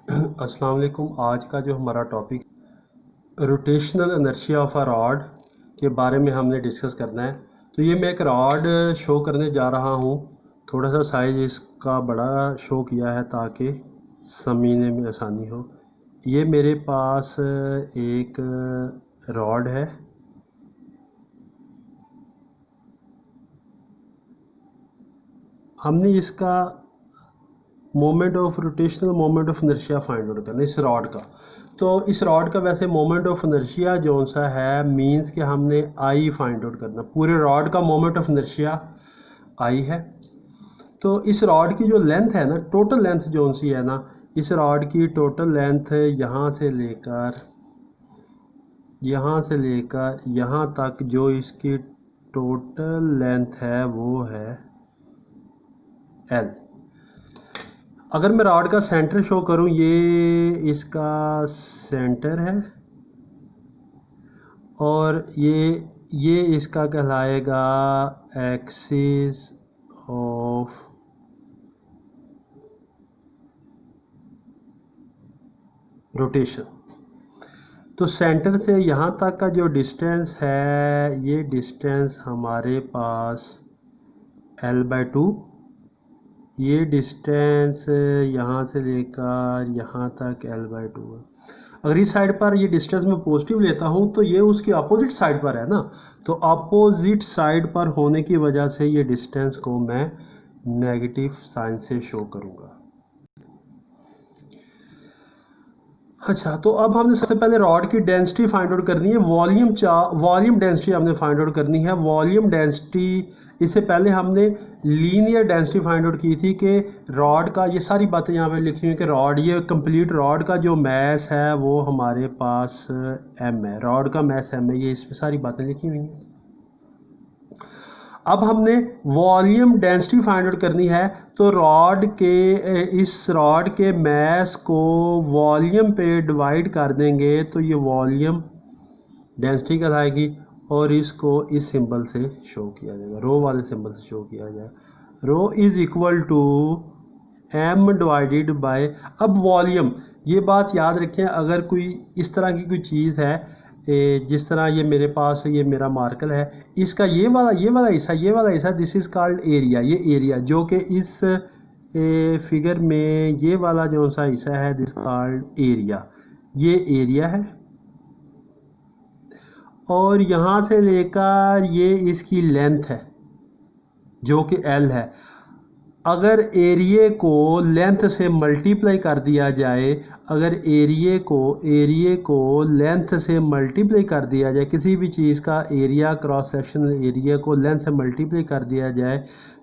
अस्सलाम वालेकुम। आज का जो हमारा topic rotational inertia of a rod के बारे में हमने डिस्कस करना है। तो ये मैं एक रॉड शो करने जा रहा हूँ। थोड़ा सा साइज़ इसका बड़ा शो किया है ताकि समझने में आसानी हो। ये मेरे पास एक रॉड है। हमने इसका moment of rotational moment of inertia find out करना इस रॉड का। तो इस रॉड का वैसे मोमेंट ऑफ इनर्शिया जो सा है मींस कि हमने आई फाइंड आउट करना। पूरे रॉड का मोमेंट ऑफ इनर्शिया आई है। तो इस रॉड की जो लेंथ है ना, टोटल लेंथ जो सी है ना, इस रॉड की टोटल लेंथ यहाँ से लेकर यहाँ तक जो इसकी टोटल लेंथ है वो है एल। अगर मैं रॉड का सेंटर शो करूं, ये इसका सेंटर है और ये इसका कहलाएगा एक्सिस ऑफ रोटेशन। तो सेंटर से यहाँ तक का जो डिस्टेंस है, ये डिस्टेंस हमारे पास L/2। ये डिस्टेंस यहाँ से लेकर यहाँ तक L/2 है। अगर इस साइड पर ये डिस्टेंस मैं पॉजिटिव लेता हूँ तो ये उसकी अपोजिट साइड पर है ना, तो अपोजिट साइड पर होने की वजह से ये डिस्टेंस को मैं नेगेटिव साइन से शो करूँगा। अच्छा, तो अब हमने सबसे पहले रॉड की डेंसिटी फाइंड आउट करनी है। वॉल्यूम डेंसिटी हमने फाइंड आउट करनी है। वॉल्यूम डेंसिटी, इससे पहले हमने लीनियर डेंसिटी फाइंड आउट की थी कि रॉड का, ये सारी बातें यहाँ पे लिखी हुई कि रॉड, ये कंप्लीट रॉड का जो मैस है वो हमारे पास m है। रॉड का मैस m है, ये इस पर सारी बातें लिखी हुई हैं। अब हमने वॉल्यूम डेंसिटी फाइंड आउट करनी है। तो इस रॉड के मैस को वॉल्यूम पे डिवाइड कर देंगे तो ये वॉल्यूम डेंसिटी कहलाएगी और इसको इस सिंबल से शो किया जाएगा, रो वाले सिंबल से शो किया जाएगा। Rho is equal to m divided by, अब वॉल्यूम, ये बात याद रखें, अगर कोई इस तरह की कोई चीज़ है, जिस तरह ये मेरे पास, ये मेरा मार्कर है, इसका ये वाला हिस्सा, दिस इज़ कॉल्ड एरिया। ये एरिया जो कि इस फिगर में ये वाला जो सा हिस्सा है दिस कॉल्ड एरिया, ये एरिया है। और यहाँ से लेकर ये इसकी लेंथ है जो कि L है। अगर एरिए को लेंथ से मल्टीप्लाई कर दिया जाए, अगर एरिए को लेंथ से मल्टीप्लाई कर दिया जाए, किसी भी चीज़ का एरिया, क्रॉस सेक्शनल एरिया को लेंथ से मल्टीप्लाई कर दिया जाए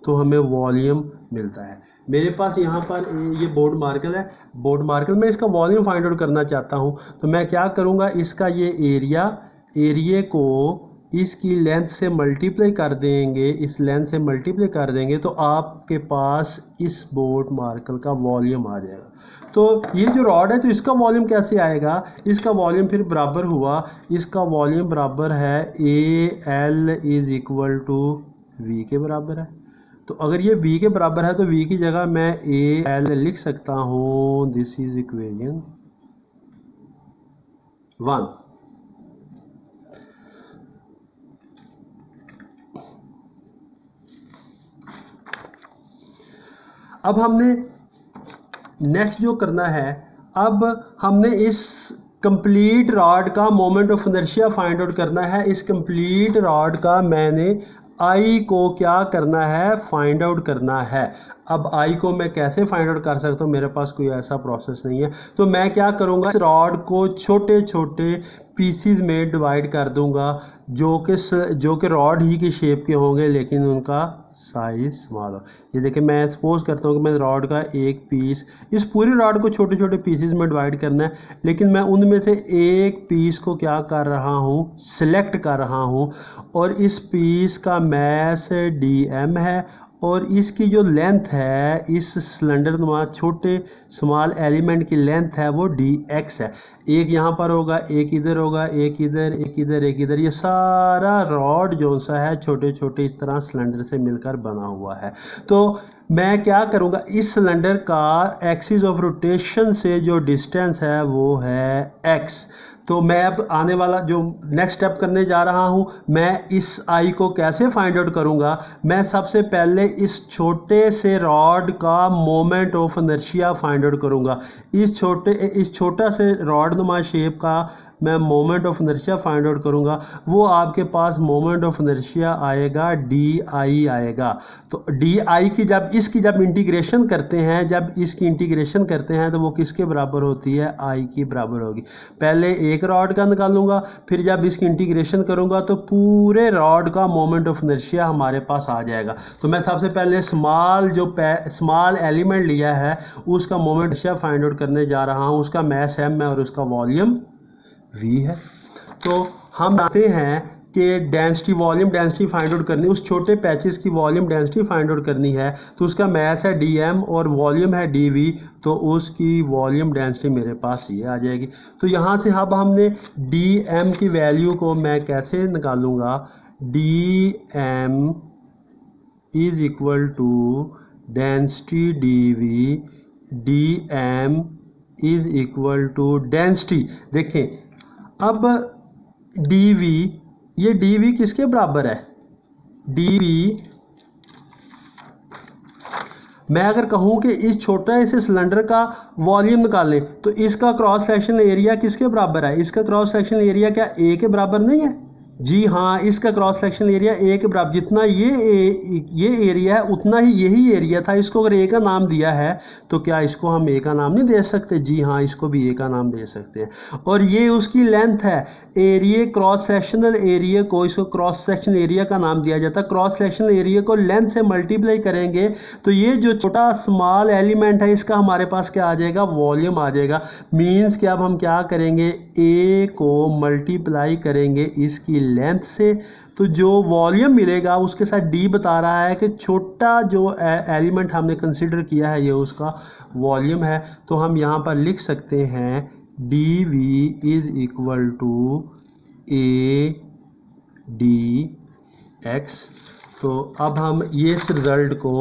तो हमें वॉल्यूम मिलता है। मेरे पास यहाँ पर ये बोर्ड मार्कर है। बोर्ड मार्कर में इसका वॉल्यूम फाइंड आउट करना चाहता हूँ तो मैं क्या करूँगा, इसका ये एरिए को इसकी लेंथ से मल्टीप्लाई कर देंगे, इस लेंथ से मल्टीप्लाई कर देंगे तो आपके पास इस बोर्ड मार्कर का वॉल्यूम आ जाएगा। तो ये जो रॉड है, तो इसका वॉल्यूम कैसे आएगा, इसका वॉल्यूम फिर बराबर हुआ, इसका वॉल्यूम बराबर है AL is equal to V के बराबर है। तो अगर ये V के बराबर है तो V की जगह मैं AL लिख सकता हूँ। This is equation 1। अब हमने नेक्स्ट जो करना है, अब हमने इस कंप्लीट रॉड का moment of inertia find out करना है। इस कंप्लीट रॉड का मैंने आई को क्या करना है, फाइंड आउट करना है। अब आई को मैं कैसे फाइंड आउट कर सकता हूँ, मेरे पास कोई ऐसा प्रोसेस नहीं है। तो मैं क्या करूँगा, इस रॉड को छोटे छोटे पीसीज में डिवाइड कर दूंगा जो कि रॉड ही की शेप के होंगे लेकिन उनका साइज स्मॉल हो। ये देखिए, मैं सपोज करता हूँ कि मैं रॉड का एक पीस, इस पूरी रॉड को छोटे छोटे पीसेस में डिवाइड करना है, लेकिन मैं उनमें से एक पीस को क्या कर रहा हूँ, सिलेक्ट कर रहा हूँ और इस पीस का मैस DM है और इसकी जो लेंथ है इस सिलेंडर नुमा छोटे स्मॉल एलिमेंट की लेंथ है वो dx है। एक यहाँ पर होगा, एक इधर होगा, एक इधर, एक इधर, एक इधर, ये सारा रॉड जो सा है छोटे छोटे इस तरह सिलेंडर से मिलकर बना हुआ है। तो मैं क्या करूँगा, इस सिलेंडर का एक्सिस ऑफ रोटेशन से जो डिस्टेंस है वो है x। तो मैं अब आने वाला जो नेक्स्ट स्टेप करने जा रहा हूँ, मैं इस आई को कैसे फाइंड आउट करूँगा। मैं सबसे पहले इस छोटे से रॉड का moment of inertia find out करूँगा। इस छोटा से रॉड नुमा शेप का मैं moment of inertia find out करूँगा। वो आपके पास मोमेंट ऑफ इनर्शिया आएगा डी आई आएगा। तो डी आई की जब इंटीग्रेशन करते हैं, जब इसकी इंटीग्रेशन करते हैं तो वो किसके बराबर होती है, आई की बराबर होगी। पहले एक रॉड का निकालूंगा, फिर जब इसकी इंटीग्रेशन करूँगा तो पूरे रॉड का मोमेंट ऑफ इनर्शिया हमारे पास आ जाएगा। तो मैं सबसे पहले स्मॉल एलिमेंट लिया है उसका मोमेंट इनर्शिया फाइंड आउट करने जा रहा हूँ। उसका मास m है और उसका वॉल्यूम v है। तो हम जानते हैं कि वॉल्यूम डेंसिटी फाइंड आउट करनी, उस छोटे पैचेस की वॉल्यूम डेंसिटी फाइंड आउट करनी है। तो उसका मास है dm और वॉल्यूम है dv, तो उसकी वॉल्यूम डेंसिटी मेरे पास ये आ जाएगी। तो यहाँ से अब हमने dm की वैल्यू को मैं कैसे निकालूंगा, dm is equal to density dv, dm is equal to density. देखें अब dv, ये dv किसके बराबर है, dv मैं अगर कहूँ कि इस छोटा इस सिलेंडर का वॉल्यूम निकालें तो इसका क्रॉस सेक्शनल एरिया किसके बराबर है, इसका क्रॉस सेक्शनल एरिया क्या a के बराबर नहीं है। जी हाँ, इसका क्रॉस सेक्शनल एरिया ए के बराबर, जितना ये एरिया है उतना ही यही एरिया था। इसको अगर ए का नाम दिया है तो क्या इसको हम ए का नाम नहीं दे सकते, जी हाँ इसको भी ए का नाम दे सकते हैं। और ये उसकी लेंथ है, एरिया क्रॉस सेक्शनल एरिया को, इसको क्रॉस सेक्शनल एरिया का नाम दिया जाता है। क्रॉस सेक्शनल एरिया को लेंथ से मल्टीप्लाई करेंगे तो ये जो छोटा स्मॉल एलिमेंट है इसका हमारे पास क्या आ जाएगा, वॉल्यूम आ जाएगा। मीन्स कि अब हम क्या करेंगे, ए को मल्टीप्लाई करेंगे इसकी लेंथ से, तो जो वॉल्यूम मिलेगा उसके साथ डी बता रहा है कि छोटा जो एलिमेंट हमने कंसीडर किया है ये उसका वॉल्यूम है। तो हम यहाँ पर लिख सकते हैं D V is equal to A D X. तो अब हम ये इस रिजल्ट को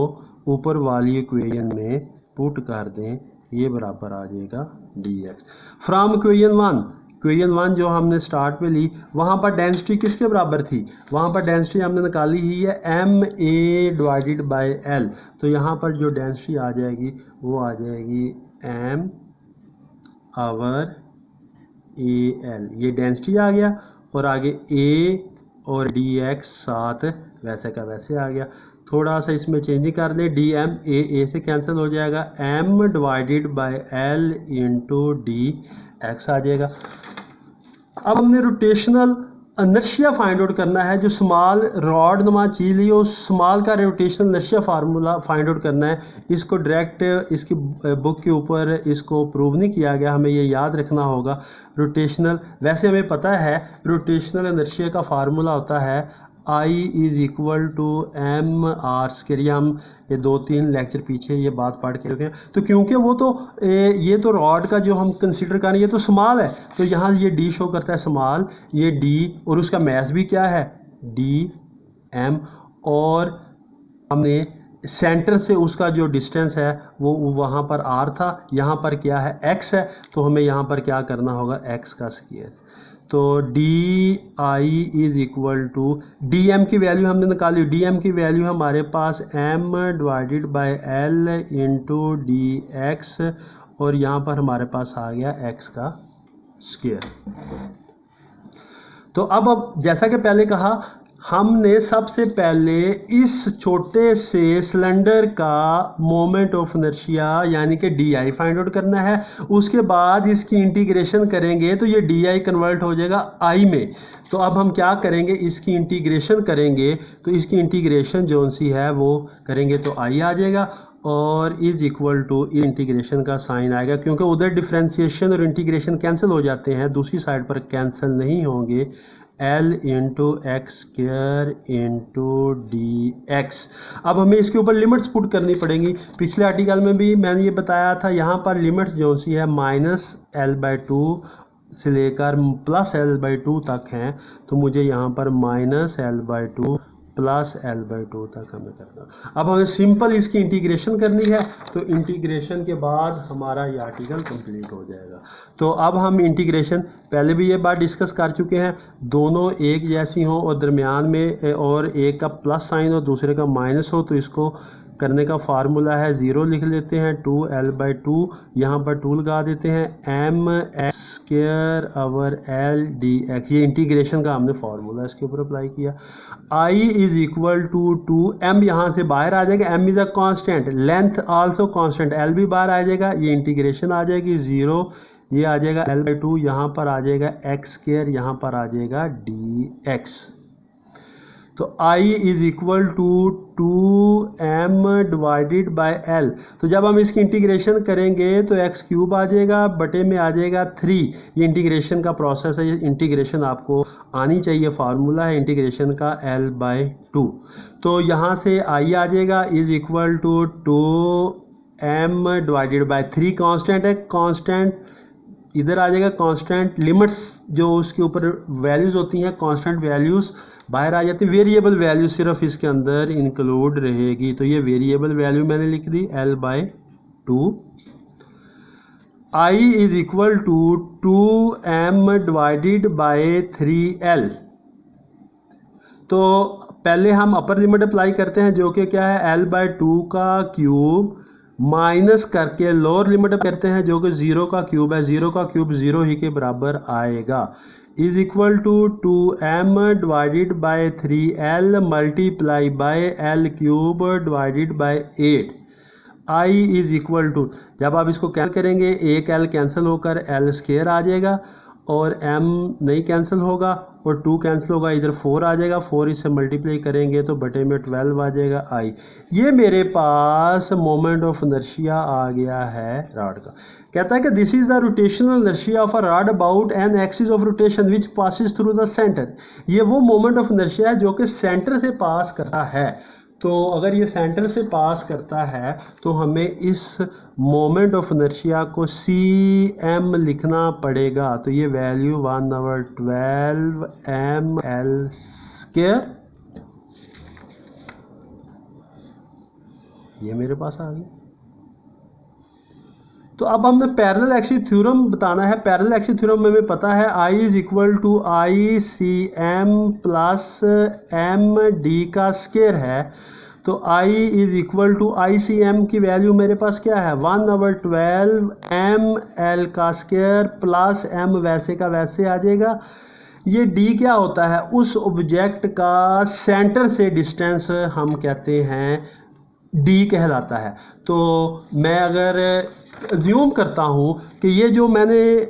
ऊपर वाली इक्वेशन में पुट कर दें, ये बराबर आ जाएगा D x. From equation one जो हमने स्टार्ट में ली, वहाँ पर डेंसिटी किसके बराबर थी, वहाँ पर डेंसिटी हमने निकाली ही है M A divided by L. तो यहाँ पर जो डेंसिटी आ जाएगी वो आ जाएगी एम आवर ए एल, ये डेंसिटी आ गया और आगे ए और डी एक्स साथ वैसे का वैसे आ गया। थोड़ा सा इसमें चेंजिंग कर ले, डी एम ए से कैंसिल हो जाएगा, M divided by L into D X आ जाएगा। अब हमने रोटेशनल इनर्शिया फाइंड आउट करना है। जो स्मॉल रॉड नुमा चीज ली उस स्मॉल का rotational inertia formula find out करना है। इसको डायरेक्ट इसकी बुक के ऊपर इसको प्रूव नहीं किया गया, हमें ये याद रखना होगा। रोटेशनल, वैसे हमें पता है रोटेशनल इनर्शिया का फार्मूला होता है I is equal to M R square. ये हम ये 2-3 लेक्चर पीछे ये बात पढ़ के रखे हैं। तो क्योंकि वो तो ये तो रॉड का जो हम कंसीडर कर रहे हैं ये तो स्मॉल है, तो यहाँ ये डी शो करता है स्मॉल, ये डी और उसका मैस भी क्या है डी एम, और हमने सेंटर से उसका जो डिस्टेंस है वो वहाँ पर आर था, यहाँ पर क्या है एक्स है, तो हमें यहाँ पर क्या करना होगा एक्स का स्क्वायर। तो D I is equal to D M की वैल्यू हमने निकाली, डी एम की वैल्यू हमारे पास M divided by L into D X, और यहाँ पर हमारे पास आ गया एक्स का स्क्वायर। तो अब जैसा कि पहले कहा, हमने सबसे पहले इस छोटे से सिलेंडर का मोमेंट ऑफ इनर्शिया यानी कि डी आई फाइंड आउट करना है। उसके बाद इसकी इंटीग्रेशन करेंगे तो ये डी आई कन्वर्ट हो जाएगा आई में। तो अब हम क्या करेंगे, इसकी इंटीग्रेशन करेंगे, तो इसकी इंटीग्रेशन जो सी है वो करेंगे तो आई आ जाएगा और इज इक्वल टू इंटीग्रेशन का साइन आएगा, क्योंकि उधर डिफ्रेंशिएशन और इंटीग्रेशन कैंसिल हो जाते हैं, दूसरी साइड पर कैंसिल नहीं होंगे। L into x square into D x. अब हमें इसके ऊपर लिमिट्स पुट करनी पड़ेंगी। पिछले आर्टिकल में भी मैंने ये बताया था, यहाँ पर लिमिट्स जो सी है -L/2 से लेकर +L/2 तक हैं, तो मुझे यहाँ पर -L/2 +L/2 तक हमें करना। अब हमें सिंपल इसकी इंटीग्रेशन करनी है, तो इंटीग्रेशन के बाद हमारा ये आर्टिकल कंप्लीट हो जाएगा। तो अब हम इंटीग्रेशन, पहले भी ये बात डिस्कस कर चुके हैं, दोनों एक जैसी हों और दरमियान में और एक का प्लस साइन और दूसरे का माइनस हो, तो इसको करने का फार्मूला है 0 लिख लेते हैं, 2L/2 यहाँ पर 2 लगा देते हैं, mx²/L/dx। ये इंटीग्रेशन का हमने फार्मूला इसके ऊपर अप्लाई किया। I = 2m यहाँ से बाहर आ जाएगा, m is a constant, length also constant, l भी बाहर आ जाएगा, ये इंटीग्रेशन आ जाएगी 0, ये आ जाएगा L/2, यहाँ पर आ जाएगा x², यहाँ पर आ जाएगा dx। तो I = 2m/L। तो जब हम इसकी इंटीग्रेशन करेंगे तो x³ आ जाएगा, बटे में आ जाएगा 3। ये इंटीग्रेशन का प्रोसेस है, ये इंटीग्रेशन आपको आनी चाहिए, फार्मूला है इंटीग्रेशन का L/2। तो यहाँ से I आ जाएगा = 2m/3, कांस्टेंट है, कांस्टेंट इधर आ जाएगा, कांस्टेंट लिमिट्स जो उसके ऊपर वैल्यूज़ होती हैं, कांस्टेंट वैल्यूज़ बाहर आ जाती है, वेरिएबल वैल्यू सिर्फ इसके अंदर इंक्लूड रहेगी। तो ये वेरिएबल वैल्यू मैंने लिख दी L/2। I = 2m/3L। तो पहले हम अपर लिमिट अप्लाई करते हैं, जो कि क्या है L/2 का क्यूब माइनस करके लोअर लिमिट करते हैं, जो कि 0 का क्यूब है, 0 का क्यूब 0 ही के बराबर आएगा, = 2m/3L × L3/8। I = जब आप इसको कैंसिल करेंगे, एक L कैंसिल होकर L² आ जाएगा और m नहीं कैंसिल होगा और 2 कैंसिल होगा, इधर 4 आ जाएगा, 4 इससे मल्टीप्लाई करेंगे तो बटे में 12 आ जाएगा I। ये मेरे पास मोमेंट ऑफ इनर्शिया आ गया है रॉड का। कहता है कि this is the rotational inertia of a rod about an axis of rotation which passes through the centre. ये वो मोमेंट ऑफ इनर्शिया है जो कि सेंटर से पास करता है। तो अगर ये सेंटर से पास करता है तो हमें इस मोमेंट ऑफ इनर्शिया को cm लिखना पड़ेगा। तो ये वैल्यू 1/12 mL², ये मेरे पास आ गई। तो अब हमें पैरेलल एक्सिस थ्योरम बताना है। पैरेलल एक्सिस थ्योरम में हमें पता है I = ICM + MD² है। तो I = ICM की वैल्यू मेरे पास क्या है 1/12 mL² प्लस m वैसे का वैसे आ जाएगा। ये d क्या होता है, उस ऑब्जेक्ट का सेंटर से डिस्टेंस हम कहते हैं d कहलाता है। तो मैं अगर अज्यूम करता हूँ कि ये जो मैंने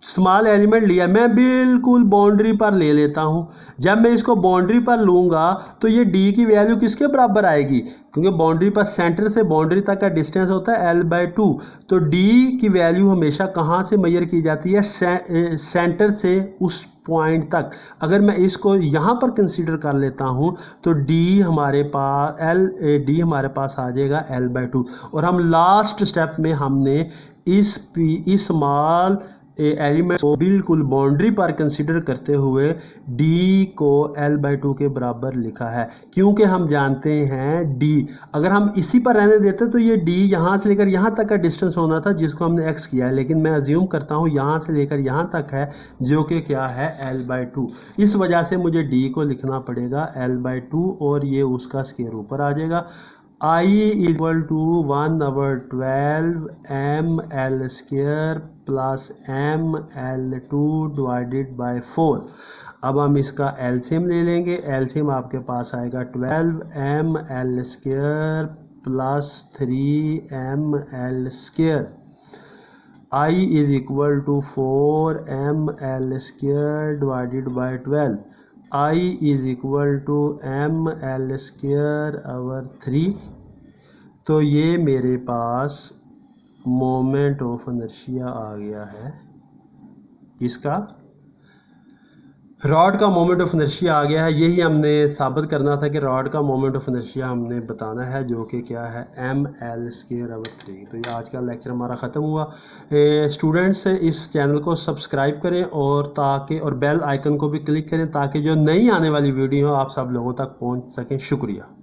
स्मॉल एलिमेंट लिया, मैं बिल्कुल बाउंड्री पर ले लेता हूँ। जब मैं इसको बाउंड्री पर लूँगा तो ये d की वैल्यू किसके बराबर आएगी, क्योंकि बाउंड्री पर सेंटर से बाउंड्री तक का डिस्टेंस होता है L/2। तो d की वैल्यू हमेशा कहाँ से मेजर की जाती है, सेंटर से उस पॉइंट तक। अगर मैं इसको यहाँ पर कंसीडर कर लेता हूँ तो d हमारे पास आ जाएगा L/2। और हम लास्ट स्टेप में हमने इस स्मॉल एलिमेंट को बिल्कुल बाउंड्री पर कंसीडर करते हुए d को L/2 के बराबर लिखा है, क्योंकि हम जानते हैं d अगर हम इसी पर रहने देते तो ये d यहाँ से लेकर यहाँ तक का डिस्टेंस होना था, जिसको हमने x किया है, लेकिन मैं अज्यूम करता हूँ यहाँ से लेकर यहाँ तक है, जो कि क्या है L/2। इस वजह से मुझे d को लिखना पड़ेगा L/2 और ये उसका स्क्वायर ऊपर आ जाएगा। I = 1/12 mL² plus mL2/4। अब हम इसका एलसीएम ले लेंगे। एलसीएम आपके पास आएगा 12 mL² plus 3mL²। I = 4 mL²/12। I = mL²/3। तो ये मेरे पास मोमेंट ऑफ इनर्शिया आ गया है, किसका, रॉड का मोमेंट ऑफ इनर्शिया आ गया है। यही हमने साबित करना था कि रॉड का मोमेंट ऑफ इनर्शिया हमने बताना है, जो कि क्या है ml²/3। तो ये आज का लेक्चर हमारा ख़त्म हुआ। स्टूडेंट्स इस चैनल को सब्सक्राइब करें और बेल आइकन को भी क्लिक करें ताकि जो नई आने वाली वीडियो हो आप सब लोगों तक पहुंच सकें। शुक्रिया।